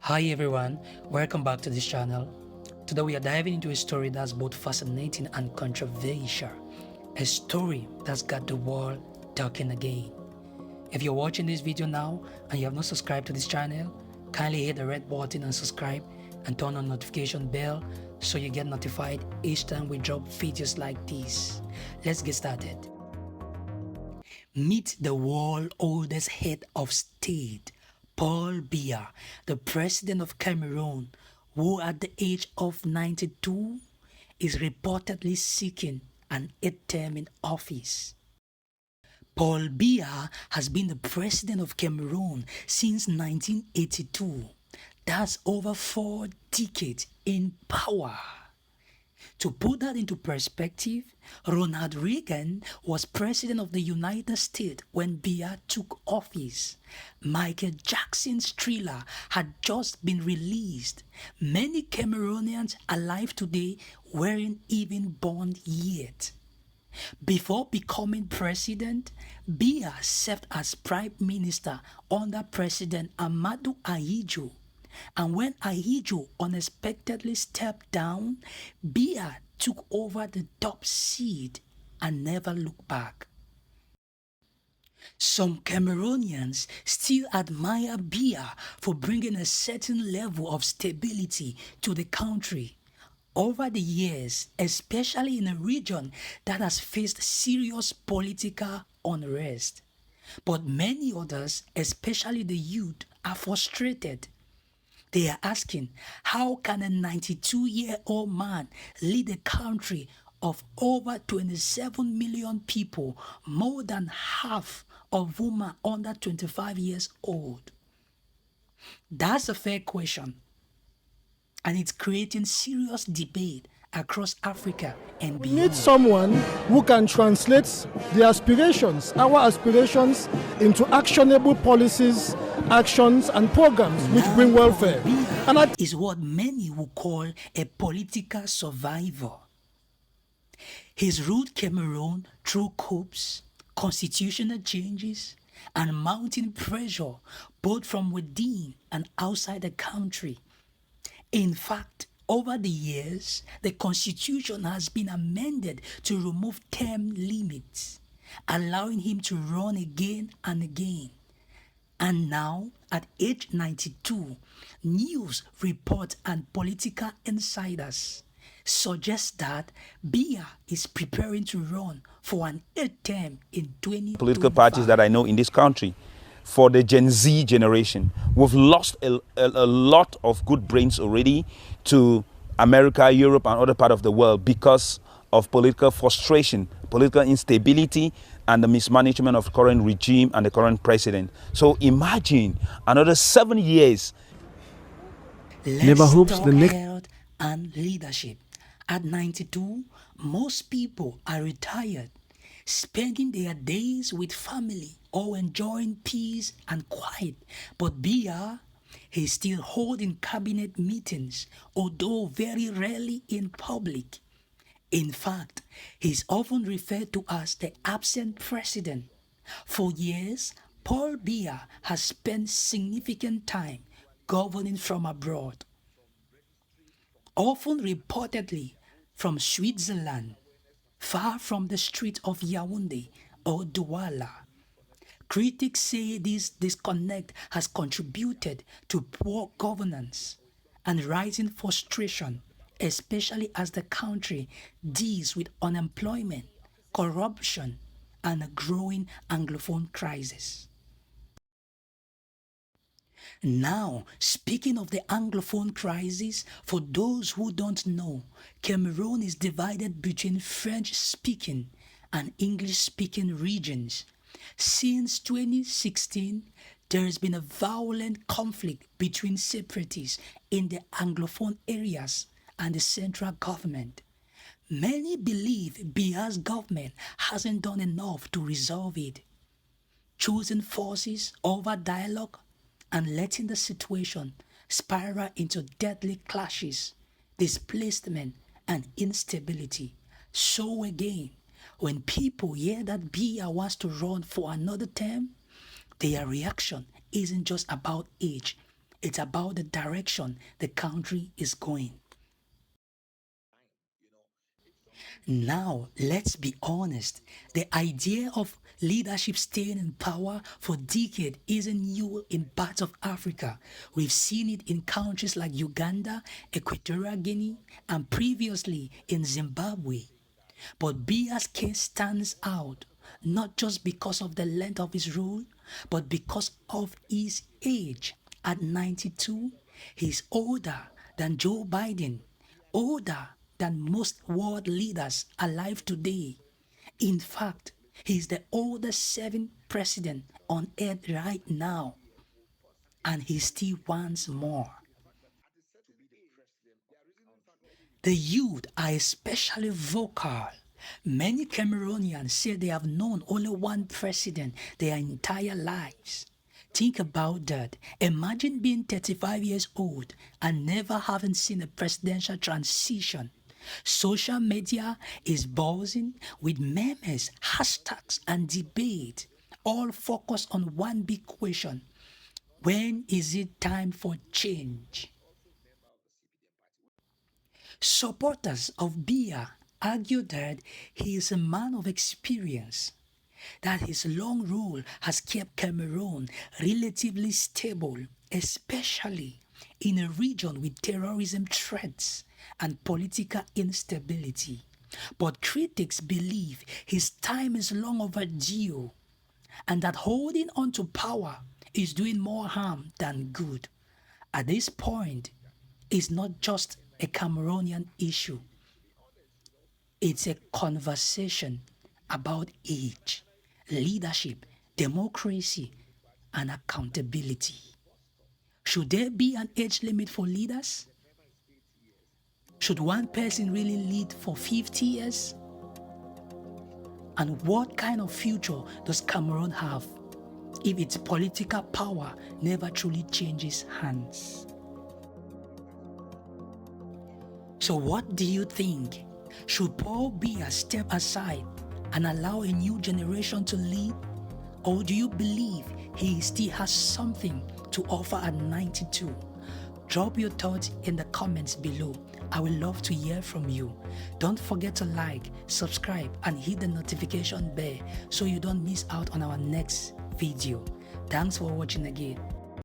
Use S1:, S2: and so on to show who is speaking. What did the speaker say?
S1: Hi everyone, welcome back to this channel. Today we are diving into a story that's both fascinating and controversial. A story that's got the world talking again. If you're watching this video now and you have not subscribed to this channel, kindly hit the red button and subscribe and turn on notification bell so you get notified each time we drop videos like this. Let's get started. Meet the world's oldest head of state, Paul Biya, the president of Cameroon, who at the age of 92 is reportedly seeking an 8th term in office. Paul Biya has been the president of Cameroon since 1982. That's over 4 decades in power. To put that into perspective, Ronald Reagan was president of the United States when Biya took office. Michael Jackson's Thriller had just been released. Many Cameroonians alive today weren't even born yet. Before becoming president, Biya served as prime minister under President Amadou Ahidjo. And when Ahidjo unexpectedly stepped down, Biya took over the top seat and never looked back. Some Cameroonians still admire Biya for bringing a certain level of stability to the country. Over the years, especially in a region that has faced serious political unrest. But many others, especially the youth, are frustrated. They are asking, how can a 92-year-old man lead a country of over 27 million people, more than half of whom are under 25 years old? That's a fair question, and it's creating serious debate across Africa and
S2: We
S1: beyond.
S2: need someone who can translate the aspirations, our aspirations, into actionable policies, actions, and programs which bring welfare. And I
S1: is what many would call a political survivor. He's ruled Cameroon through coups, constitutional changes, and mounting pressure both from within and outside the country. In fact, over the years, the constitution has been amended to remove term limits, allowing him to run again and again. And now, at age 92, news reports and political insiders suggest that Biya is preparing to run for an 8th term in 2025.
S3: Political parties that I know in this country, for the Gen Z generation, we've lost a lot of good brains already to America, Europe, and other part of the world because of political frustration, political instability, and the mismanagement of the current regime and the current president. So imagine another 7 years.
S2: Never hopes the next
S1: health and leadership. At 92, most people are retired, spending their days with family or enjoying peace and quiet. But Biya, he's still holding cabinet meetings, although very rarely in public. In fact, he's often referred to as the absent president. For years, Paul Biya has spent significant time governing from abroad, often reportedly from Switzerland, far from the streets of Yaoundé or Douala. Critics say this disconnect has contributed to poor governance and rising frustration, especially as the country deals with unemployment, corruption, and a growing Anglophone crisis. Now, speaking of the Anglophone crisis, for those who don't know, Cameroon is divided between French-speaking and English-speaking regions. Since 2016, there has been a violent conflict between separatists in the Anglophone areas and the central government. Many believe Biya's government hasn't done enough to resolve it, choosing forces over dialogue and letting the situation spiral into deadly clashes, displacement, and instability. So again, when people hear that Biya wants to run for another term, their reaction isn't just about age. It's about the direction the country is going. Now, let's be honest. The idea of leadership staying in power for decades isn't new in parts of Africa. We've seen it in countries like Uganda, Equatorial Guinea, and previously in Zimbabwe. But Biya's case stands out not just because of the length of his rule, but because of his age. At 92, he's older than Joe Biden, older than most world leaders alive today. In fact, he's the oldest serving president on earth right now, and he still wants more. The youth are especially vocal. Many Cameroonians say they have known only one president their entire lives. Think about that. Imagine being 35 years old and never having seen a presidential transition. Social media is buzzing with memes, hashtags, and debate, all focused on one big question: when is it time for change? Supporters of Biya argue that he is a man of experience, that his long rule has kept Cameroon relatively stable, especially in a region with terrorism threats and political instability. But critics believe his time is long overdue and that holding on to power is doing more harm than good. At this point, it's not just a Cameroonian issue, it's a conversation about age, leadership, democracy, and accountability. Should there be an age limit for leaders? Should one person really lead for 50 years? And what kind of future does Cameroon have if its political power never truly changes hands? So what do you think? Should Paul Biya step aside and allow a new generation to lead? Or do you believe he still has something to offer at 92? Drop your thoughts in the comments below. I would love to hear from you. Don't forget to like, subscribe, and hit the notification bell so you don't miss out on our next video. Thanks for watching again.